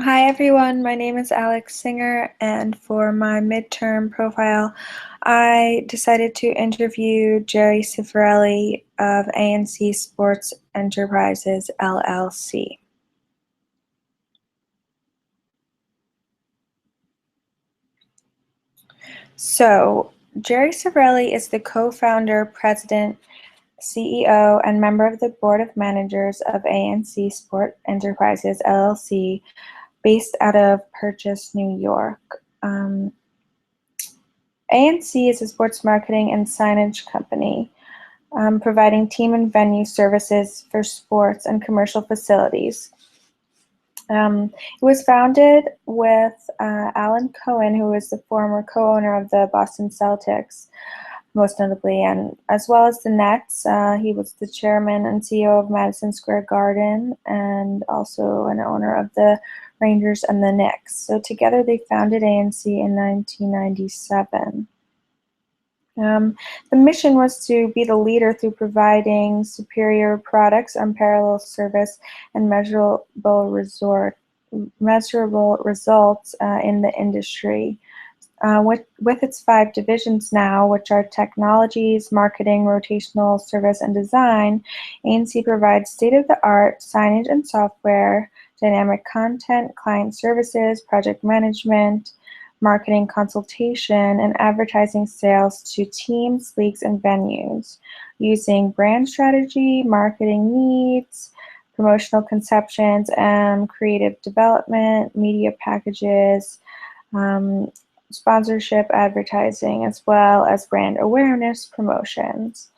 Hi everyone, my name is Alex Singer, and for my midterm profile, I decided to interview Jerry Cifarelli of ANC Sports Enterprises, LLC. So, Jerry Cifarelli is the co-founder, president, CEO, and member of the board of managers of ANC Sport Enterprises, LLC, based out of Purchase, New York. ANC is a sports marketing and signage company providing team and venue services for sports and commercial facilities. It was founded with Alan Cohen, who was the former co-owner of the Boston Celtics, most notably, and as well as the Nets. He was the chairman and CEO of Madison Square Garden and also an owner of the Rangers and the Knicks. So together they founded ANC in 1997. The mission was to be the leader through providing superior products, unparalleled service, and measurable results in the industry. With its 5 divisions now, which are technologies, marketing, rotational service, and design, ANC provides state-of-the-art signage and software, dynamic content, client services, project management, marketing consultation, and advertising sales to teams, leagues, and venues using brand strategy, marketing needs, promotional conceptions, and creative development, media packages, sponsorship advertising, as well as brand awareness promotions.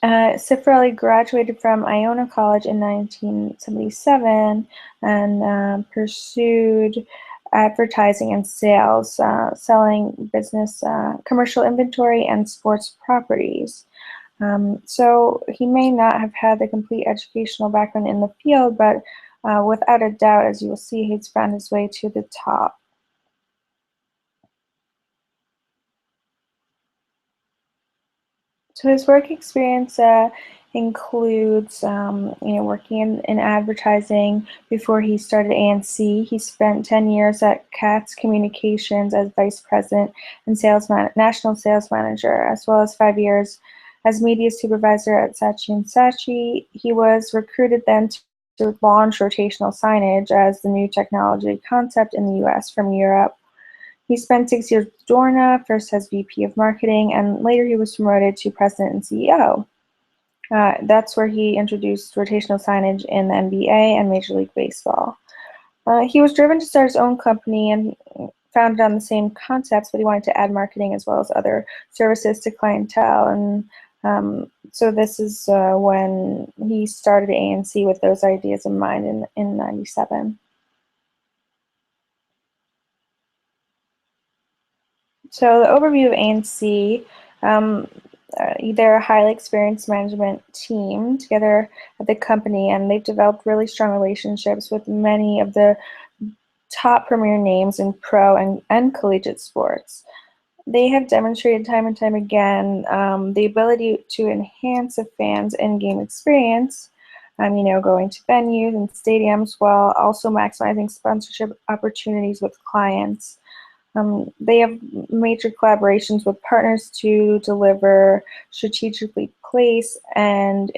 Cifarelli graduated from Iona College in 1977 and pursued advertising and sales, selling business, commercial inventory, and sports properties. So he may not have had the complete educational background in the field, but without a doubt, as you will see, he's found his way to the top. So his work experience includes, working in advertising before he started ANC. He spent 10 years at Katz Communications as vice president and national sales manager, as well as 5 years as media supervisor at Saatchi & Saatchi. He was recruited then to launch rotational signage as the new technology concept in the US from Europe. He spent 6 years with Dorna, first as VP of Marketing, and later he was promoted to President and CEO. That's where he introduced rotational signage in the NBA and Major League Baseball. He was driven to start his own company and founded on the same concepts, but he wanted to add marketing as well as other services to clientele. And so this is when he started ANC with those ideas in mind in 97. So the overview of ANC, they're a highly experienced management team together at the company, and they've developed really strong relationships with many of the top premier names in pro and collegiate sports. They have demonstrated time and time again the ability to enhance a fan's in-game experience, going to venues and stadiums while also maximizing sponsorship opportunities with clients. They have major collaborations with partners to deliver strategically placed and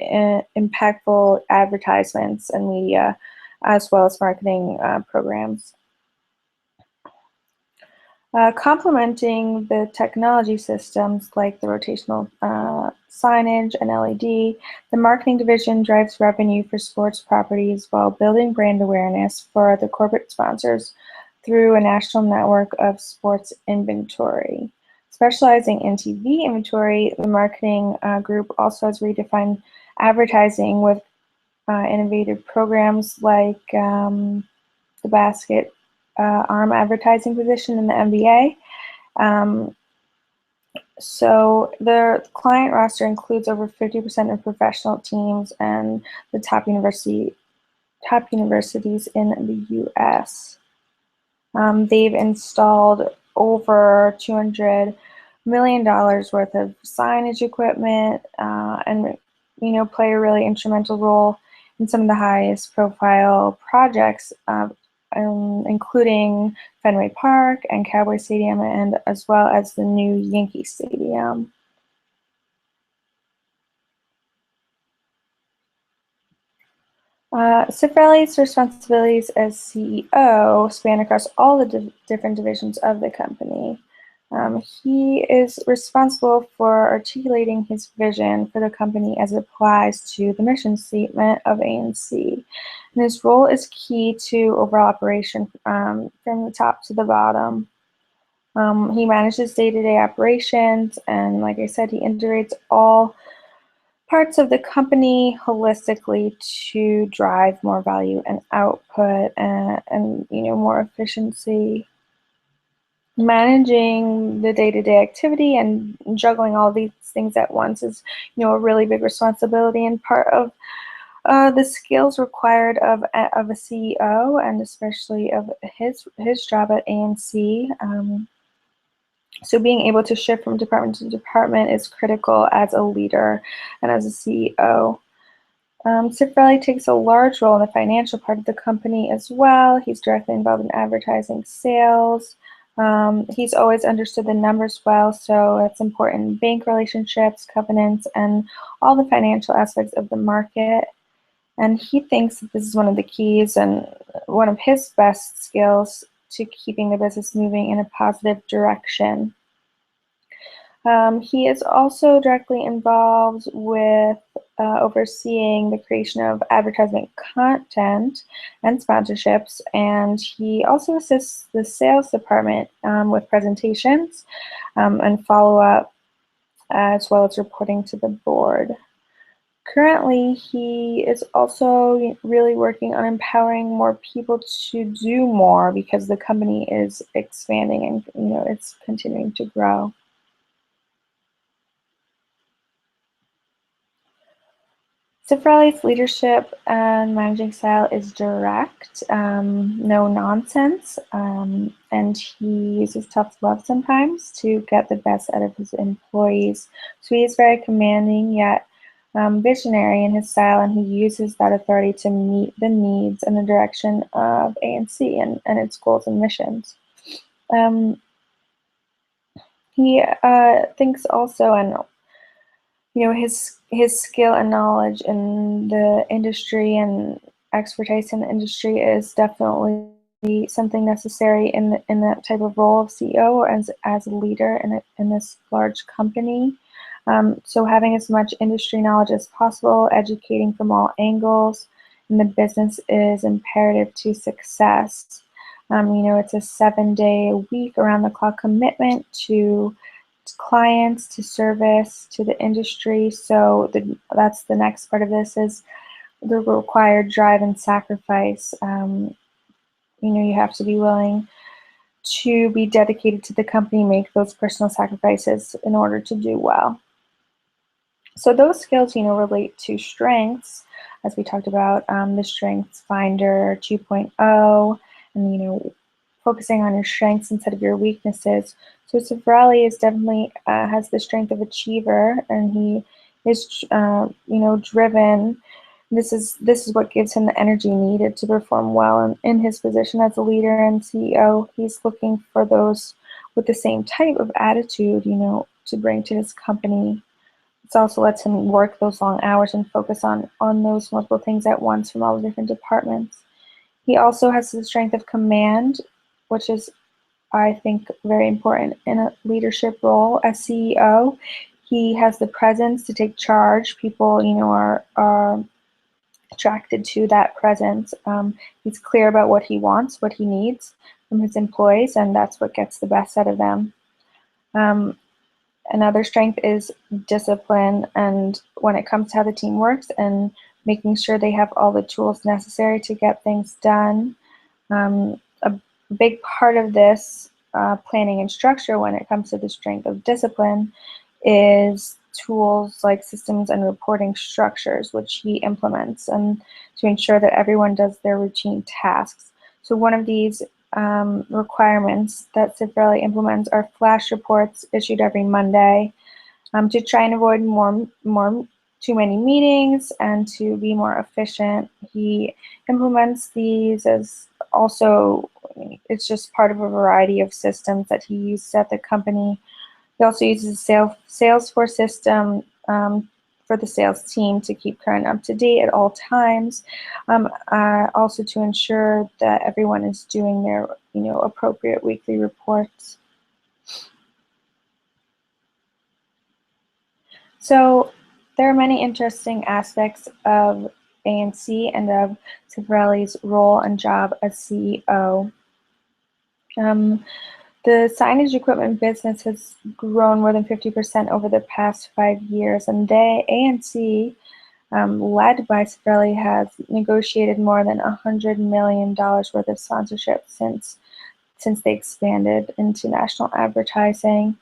impactful advertisements and media, as well as marketing programs. Complementing the technology systems like the rotational signage and LED, the marketing division drives revenue for sports properties while building brand awareness for the corporate sponsors through a national network of sports inventory. Specializing in TV inventory, the marketing group also has redefined advertising with innovative programs like the basket arm advertising position in the NBA. So their client roster includes over 50% of professional teams and the top universities in the U.S. They've installed over $200 million worth of signage equipment and play a really instrumental role in some of the highest profile projects, including Fenway Park and Cowboy Stadium, and as well as the new Yankee Stadium. Cifarelli's responsibilities as CEO span across all the different divisions of the company. He is responsible for articulating his vision for the company as it applies to the mission statement of ANC. And his role is key to overall operation from the top to the bottom. He manages day-to-day operations, and like I said, he integrates all parts of the company holistically to drive more value and output and more efficiency. Managing the day-to-day activity and juggling all these things at once is a really big responsibility and part of the skills required of a CEO, and especially of his job at ANC. So being able to shift from department to department is critical as a leader and as a CEO. Cifarelli takes a large role in the financial part of the company as well. He's directly involved in advertising, sales. He's always understood the numbers well, so it's important: bank relationships, covenants, and all the financial aspects of the market. And he thinks that this is one of the keys and one of his best skills to keeping the business moving in a positive direction. He is also directly involved with overseeing the creation of advertisement content and sponsorships, and he also assists the sales department with presentations and follow-up, as well as reporting to the board. Currently, he is also really working on empowering more people to do more because the company is expanding and it's continuing to grow. Cifarelli's leadership and managing style is direct, no nonsense, and he uses tough love sometimes to get the best out of his employees. So he is very commanding yet visionary in his style, and he uses that authority to meet the needs and the direction of ANC and its goals and missions. He thinks also, and his skill and knowledge in the industry and expertise in the industry is definitely something necessary in that type of role of CEO or as a leader in this large company. So having as much industry knowledge as possible, educating from all angles in the business is imperative to success. It's a 7-day-a-week around-the-clock commitment to clients, to service, to the industry. So that's the next part of this, is the required drive and sacrifice. You have to be willing to be dedicated to the company, make those personal sacrifices in order to do well. So those skills, relate to strengths, as we talked about, the Strengths Finder 2.0, and focusing on your strengths instead of your weaknesses. So Cifarelli is definitely has the strength of achiever, and he is driven. This is what gives him the energy needed to perform well in his position as a leader and CEO. He's looking for those with the same type of attitude, to bring to his company. It also lets him work those long hours and focus on those multiple things at once from all the different departments. He also has the strength of command, which is, I think, very important in a leadership role as CEO. He has the presence to take charge. People, are attracted to that presence. He's clear about what he wants, what he needs from his employees, and that's what gets the best out of them. Another strength is discipline, and when it comes to how the team works and making sure they have all the tools necessary to get things done. A big part of this planning and structure when it comes to the strength of discipline is tools like systems and reporting structures, which he implements, and to ensure that everyone does their routine tasks. So one of these requirements that Cifarelli implements are flash reports issued every Monday to try and avoid more too many meetings and to be more efficient. He implements these as also, it's just part of a variety of systems that he uses at the company. He also uses a Salesforce system for the sales team to keep current up to date at all times, also to ensure that everyone is doing their appropriate weekly reports. So there are many interesting aspects of ANC and of Cifarelli's role and job as CEO. The signage equipment business has grown more than 50% over the past 5 years, and ANC, led by Cifarelli, has negotiated more than $100 million worth of sponsorship since they expanded into national advertising.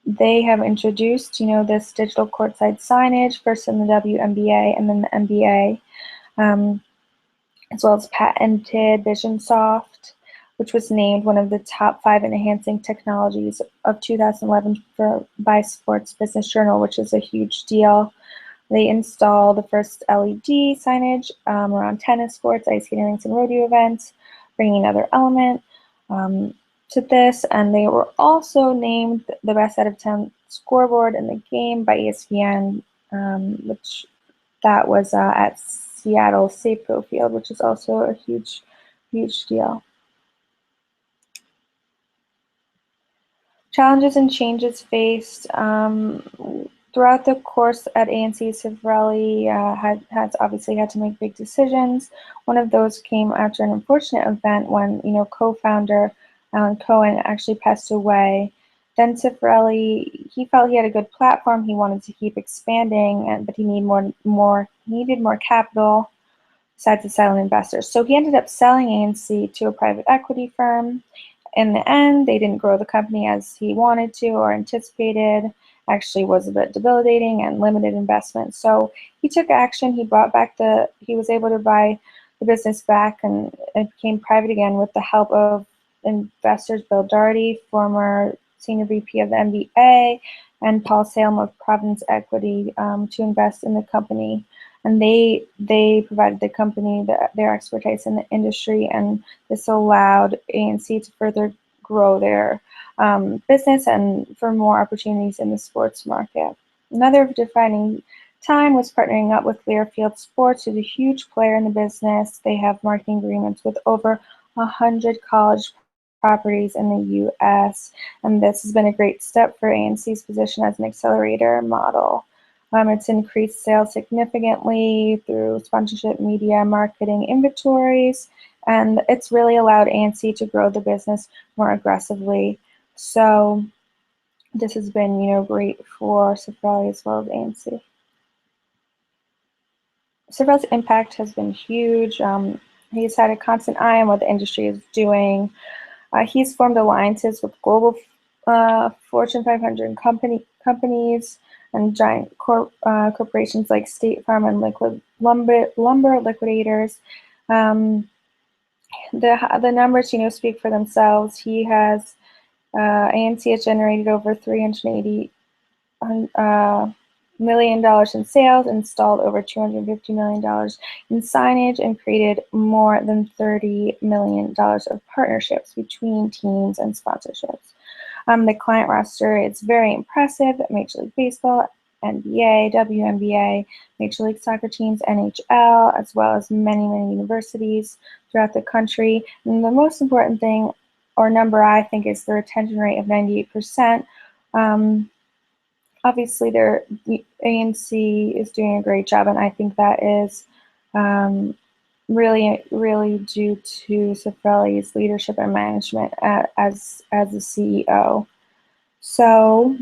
They have introduced, this digital courtside signage, first in the WNBA and then the NBA, as well as patented VisionSoft, which was named one of the top 5 enhancing technologies of 2011 by Sports Business Journal, which is a huge deal. They installed the first LED signage around tennis courts, ice skating rinks, and rodeo events, bringing another element to this. And they were also named the best out of 10 scoreboard in the game by ESPN, which that was at Seattle Safeco Field, which is also a huge deal. Challenges and changes faced throughout the course at ANC. Cifarelli has obviously had to make big decisions. One of those came after an unfortunate event when co-founder Alan Cohen actually passed away. Then Cifarelli, he felt he had a good platform. He wanted to keep expanding, but he needed more capital besides the silent investors. So he ended up selling ANC to a private equity firm. In the end, they didn't grow the company as he wanted to or anticipated. Actually was a bit debilitating and limited investment. So he took action. He was able to buy the business back, and it became private again with the help of investors Bill Daugherty, former senior VP of the NBA, and Paul Salem of Providence Equity to invest in the company. And they provided the company their expertise in the industry, and this allowed ANC to further grow their business and for more opportunities in the sports market. Another defining time was partnering up with Learfield Sports, who's a huge player in the business. They have marketing agreements with over 100 college properties in the U.S., and this has been a great step for ANC's position as an accelerator model. It's increased sales significantly through sponsorship, media, marketing, inventories, and it's really allowed ANC to grow the business more aggressively. So this has been, great for Cifarelli as well as ANC. Cifarelli's impact has been huge. He's had a constant eye on what the industry is doing. He's formed alliances with global Fortune 500 companies and giant corporations like State Farm and lumber liquidators. The numbers, speak for themselves. He has ANC has generated over $380 million in sales, installed over $250 million in signage, and created more than $30 million of partnerships between teams and sponsorships. The client roster is very impressive. Major League Baseball, NBA, WNBA, Major League Soccer teams, NHL, as well as many universities throughout the country. And the most important thing, or number I think, is the retention rate of 98%. Obviously, the ANC is doing a great job, and I think that is really due to Cifarelli's leadership and management as the CEO. So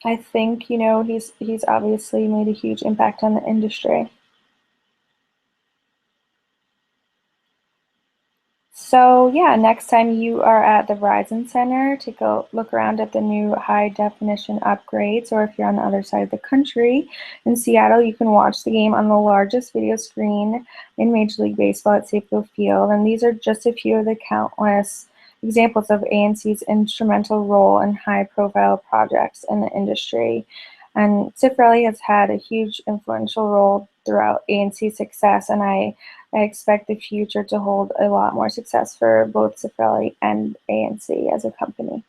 I think he's obviously made a huge impact on the industry. So yeah, next time you are at the Verizon Center, take a look around at the new high definition upgrades, or if you're on the other side of the country in Seattle, you can watch the game on the largest video screen in Major League Baseball at Safeco Field. And these are just a few of the countless examples of ANC's instrumental role in high-profile projects in the industry. And Cifrelli has had a huge influential role throughout ANC's success, and I expect the future to hold a lot more success for both Cifrelli and ANC as a company.